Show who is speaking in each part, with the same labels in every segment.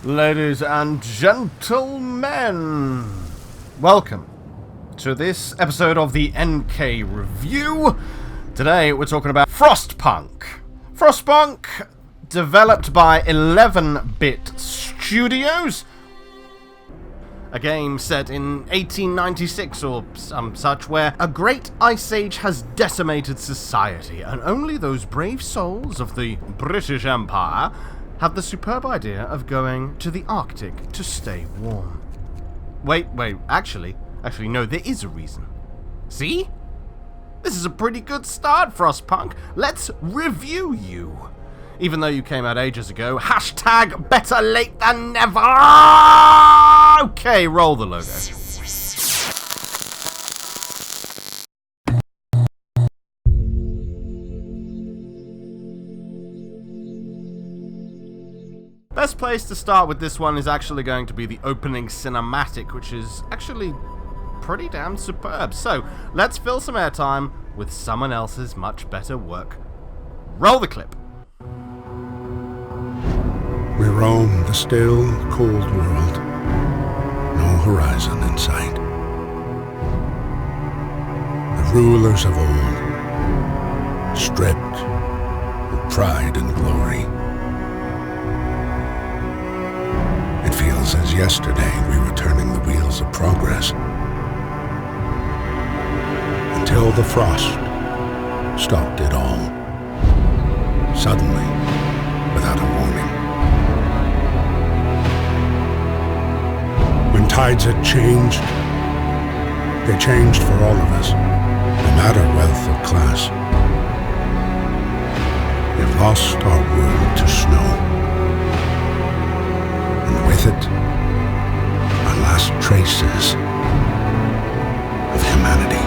Speaker 1: Ladies and gentlemen, welcome to this episode of the NK Review. Today we're talking about Frostpunk. Frostpunk, developed by 11-Bit Studios. A game set in 1896 or some such, where a great ice age has decimated society, and only those brave souls of the British Empire have the superb idea of going to the Arctic to stay warm. Wait, actually no, there is a reason. See? This is a pretty good start, Frostpunk. Let's review you. Even though you came out ages ago, hashtag better late than never! Okay, roll the logo. Best place to start with this one is actually going to be the opening cinematic, which is actually pretty damn superb. So, let's fill some airtime with someone else's much better work. Roll the clip.
Speaker 2: We roam the still, cold world. No horizon in sight. The rulers of old, stripped of pride and glory. It feels as yesterday we were turning the wheels of progress. Until the frost stopped it all. Suddenly, without a warning. When tides had changed, they changed for all of us, no matter wealth or class. We've lost our world to snow. And with it, our last traces of humanity.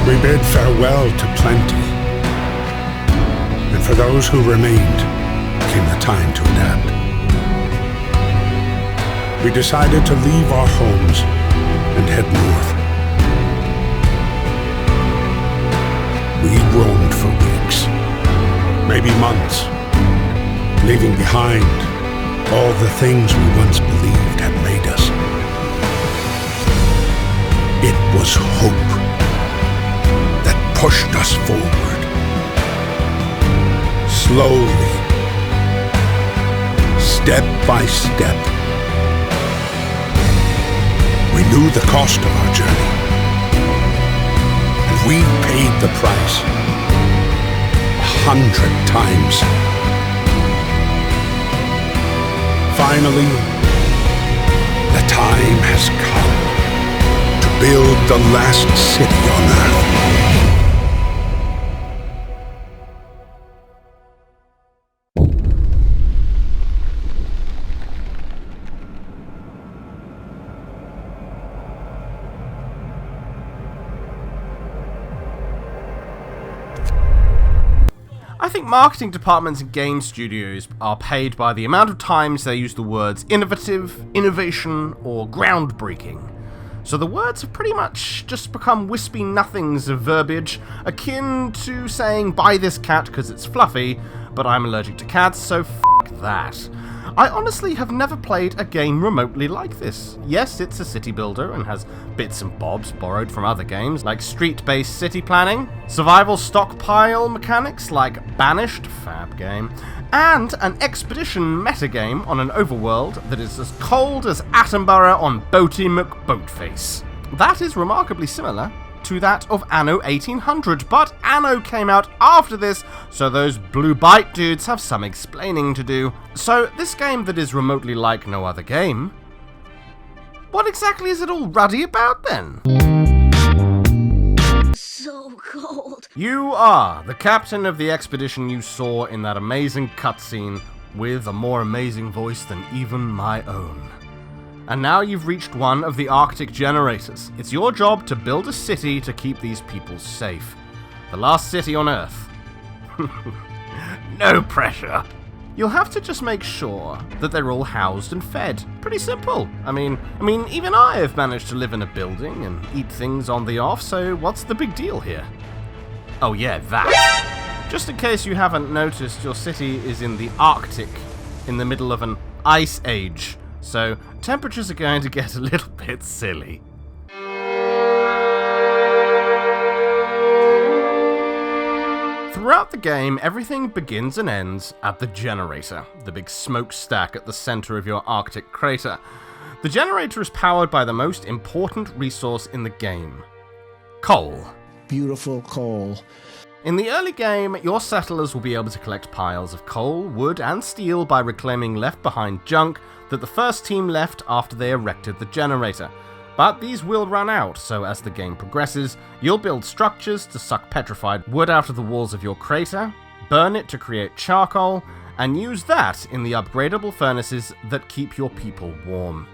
Speaker 2: We bid farewell to plenty, and for those who remained came the time to adapt. We decided to leave our homes and head north. We roamed for weeks, maybe months, leaving behind all the things we once believed had made us. It was hope that pushed us forward. Slowly, step by step. We knew the cost of our journey, and we paid the price 100 times. Finally, the time has come to build the last city on Earth.
Speaker 1: I think marketing departments and game studios are paid by the amount of times they use the words innovative, innovation, or groundbreaking. So the words have pretty much just become wispy nothings of verbiage, akin to saying buy this cat because it's fluffy, but I'm allergic to cats, so f*** that. I honestly have never played a game remotely like this. Yes, it's a city builder and has bits and bobs borrowed from other games like street-based city planning, survival stockpile mechanics like Banished, fab game, and an expedition metagame on an overworld that is as cold as Attenborough on Boaty McBoatface. That is remarkably similar to that of Anno 1800, but Anno came out after this, so those blue bite dudes have some explaining to do. So this game that is remotely like no other game, what exactly is it all ruddy about then?
Speaker 3: So cold.
Speaker 1: You are the captain of the expedition you saw in that amazing cutscene with a more amazing voice than even my own. And now you've reached one of the Arctic generators. It's your job to build a city to keep these people safe. The last city on Earth. No pressure. You'll have to just make sure that they're all housed and fed. Pretty simple. I mean, even I have managed to live in a building and eat things on the off, so what's the big deal here? Oh yeah, that. Just in case you haven't noticed, your city is in the Arctic, in the middle of an ice age, so temperatures are going to get a little bit silly. Throughout the game, everything begins and ends at the generator, the big smokestack at the center of your Arctic crater. The generator is powered by the most important resource in the game: coal.
Speaker 4: Beautiful coal.
Speaker 1: In the early game, your settlers will be able to collect piles of coal, wood, and steel by reclaiming left-behind junk that the first team left after they erected the generator. But these will run out, so as the game progresses, you'll build structures to suck petrified wood out of the walls of your crater, burn it to create charcoal, and use that in the upgradable furnaces that keep your people warm.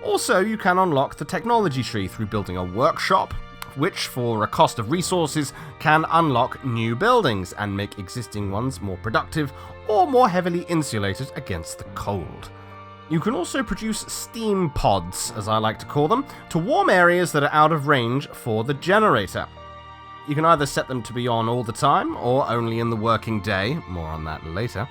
Speaker 1: Also, you can unlock the technology tree through building a workshop, which, for a cost of resources, can unlock new buildings and make existing ones more productive or more heavily insulated against the cold. You can also produce steam pods, as I like to call them, to warm areas that are out of range for the generator. You can either set them to be on all the time, or only in the working day, more on that later,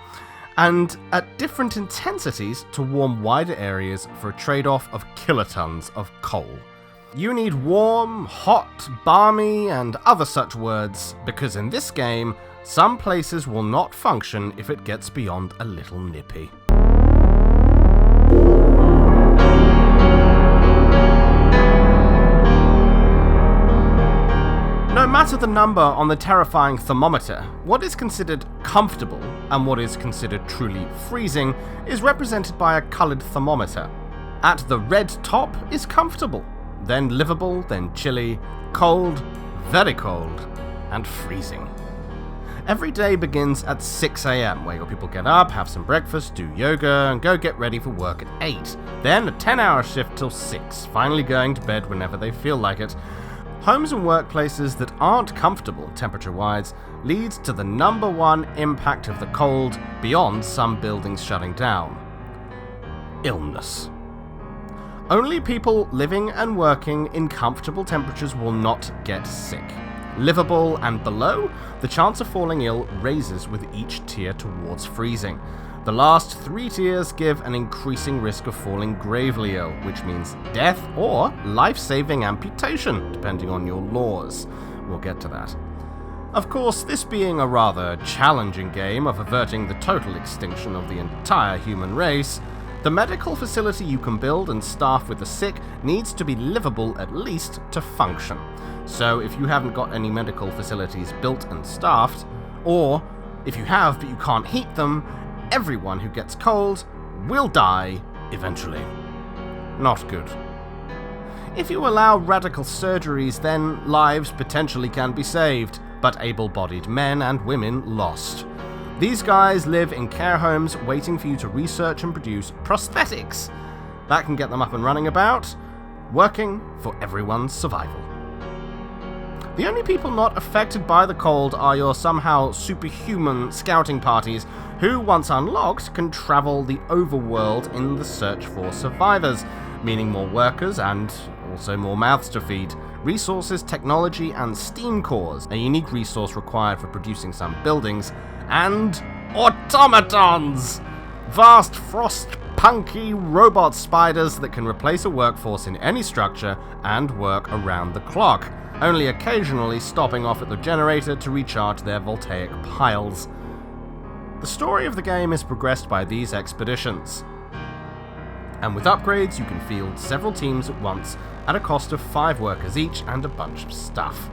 Speaker 1: and at different intensities to warm wider areas for a trade-off of kilotons of coal. You need warm, hot, balmy, and other such words, because in this game, some places will not function if it gets beyond a little nippy. No matter the number on the terrifying thermometer, what is considered comfortable and what is considered truly freezing is represented by a coloured thermometer. At the red top is comfortable, then livable, then chilly, cold, very cold, and freezing. Every day begins at 6 AM, where your people get up, have some breakfast, do yoga, and go get ready for work at 8. Then a 10-hour shift till 6, finally going to bed whenever they feel like it. Homes and workplaces that aren't comfortable temperature-wise leads to the number one impact of the cold beyond some buildings shutting down: illness. Only people living and working in comfortable temperatures will not get sick. Livable and below, the chance of falling ill raises with each tier towards freezing. The last 3 tiers give an increasing risk of falling gravely ill, which means death or life-saving amputation, depending on your laws. We'll get to that. Of course, this being a rather challenging game of averting the total extinction of the entire human race, the medical facility you can build and staff with the sick needs to be livable at least to function. So if you haven't got any medical facilities built and staffed, or if you have but you can't heat them, everyone who gets cold will die eventually. Not good. If you allow radical surgeries, then lives potentially can be saved, but able-bodied men and women lost. These guys live in care homes waiting for you to research and produce prosthetics. That can get them up and running about, working for everyone's survival. The only people not affected by the cold are your somehow superhuman scouting parties, who, once unlocked, can travel the overworld in the search for survivors, meaning more workers and also more mouths to feed. Resources, technology, and steam cores, a unique resource required for producing some buildings, and automatons! Vast Frostpunky robot spiders that can replace a workforce in any structure and work around the clock, only occasionally stopping off at the generator to recharge their voltaic piles. The story of the game is progressed by these expeditions, and with upgrades you can field several teams at once at a cost of 5 workers each and a bunch of stuff.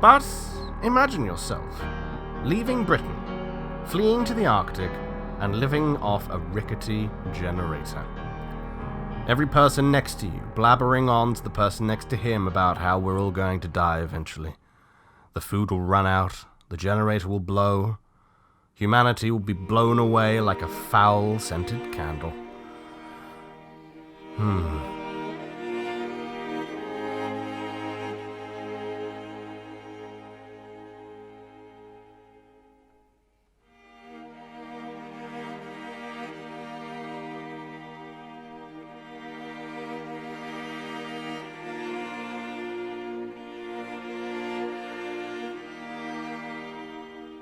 Speaker 1: But imagine yourself leaving Britain, fleeing to the Arctic, and living off a rickety generator. Every person next to you blabbering on to the person next to him about how we're all going to die eventually. The food will run out, the generator will blow, humanity will be blown away like a foul-scented candle.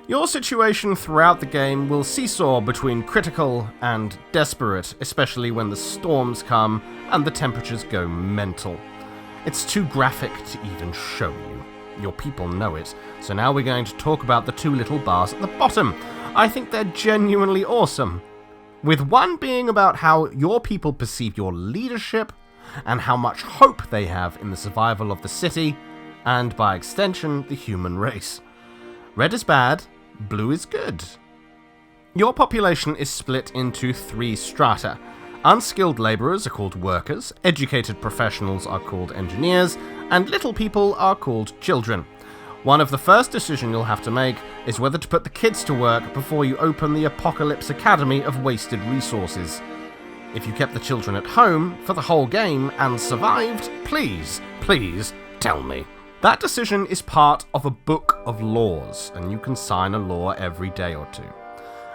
Speaker 1: Your situation throughout the game will seesaw between critical and desperate, especially when the storms come and the temperatures go mental. It's too graphic to even show you. Your people know it, so now we're going to talk about the two little bars at the bottom. I think they're genuinely awesome. With one being about how your people perceive your leadership and how much hope they have in the survival of the city, and by extension, the human race. Red is bad, blue is good. Your population is split into 3 strata. Unskilled labourers are called workers, educated professionals are called engineers, and little people are called children. One of the first decisions you'll have to make is whether to put the kids to work before you open the Apocalypse Academy of wasted resources. If you kept the children at home for the whole game and survived, please tell me. That decision is part of a book of laws, and you can sign a law every day or 2.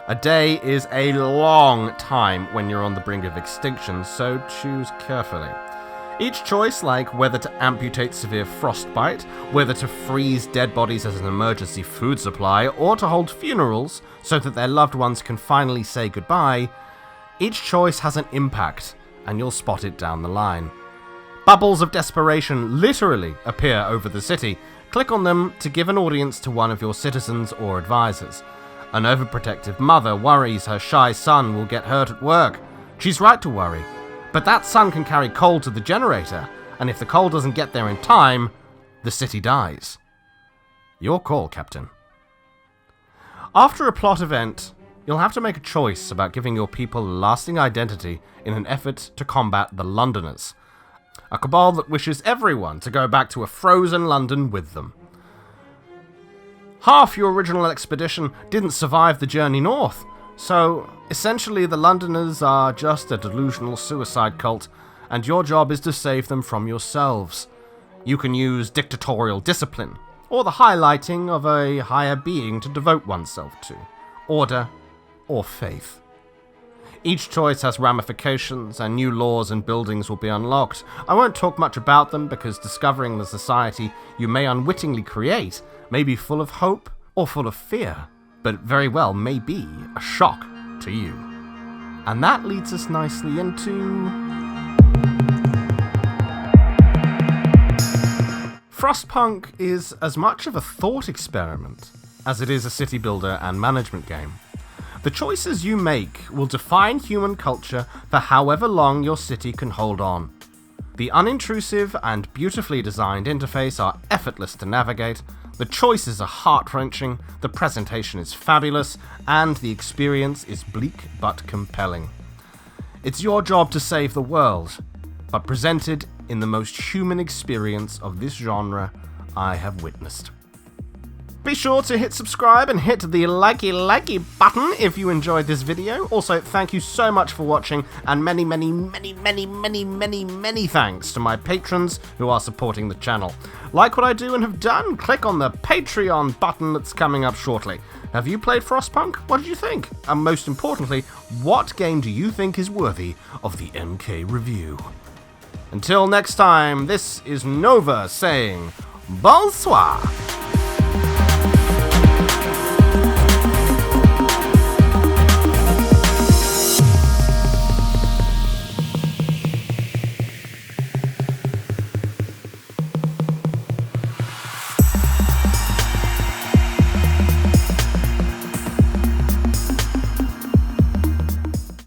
Speaker 1: A day is a long time when you're on the brink of extinction, so choose carefully. Each choice, like whether to amputate severe frostbite, whether to freeze dead bodies as an emergency food supply, or to hold funerals so that their loved ones can finally say goodbye, each choice has an impact, and you'll spot it down the line. Bubbles of desperation literally appear over the city. Click on them to give an audience to one of your citizens or advisors. An overprotective mother worries her shy son will get hurt at work. She's right to worry, but that son can carry coal to the generator, and if the coal doesn't get there in time, the city dies. Your call, Captain. After a plot event, you'll have to make a choice about giving your people a lasting identity in an effort to combat the Londoners, a cabal that wishes everyone to go back to a frozen London with them. Half your original expedition didn't survive the journey north, so essentially the Londoners are just a delusional suicide cult, and your job is to save them from yourselves. You can use dictatorial discipline, or the highlighting of a higher being to devote oneself to, order, or faith. Each choice has ramifications, and new laws and buildings will be unlocked. I won't talk much about them because discovering the society you may unwittingly create may be full of hope or full of fear, but very well may be a shock to you. And that leads us nicely into Frostpunk is as much of a thought experiment as it is a city builder and management game. The choices you make will define human culture for however long your city can hold on. The unintrusive and beautifully designed interface are effortless to navigate, the choices are heart-wrenching, the presentation is fabulous, and the experience is bleak but compelling. It's your job to save the world, but presented in the most human experience of this genre I have witnessed. Be sure to hit subscribe and hit the likey button if you enjoyed this video. Also, thank you so much for watching, and many thanks to my patrons who are supporting the channel. Like what I do and have done, click on the Patreon button that's coming up shortly. Have you played Frostpunk? What did you think? And most importantly, what game do you think is worthy of the MK review? Until next time, this is Nova saying bonsoir.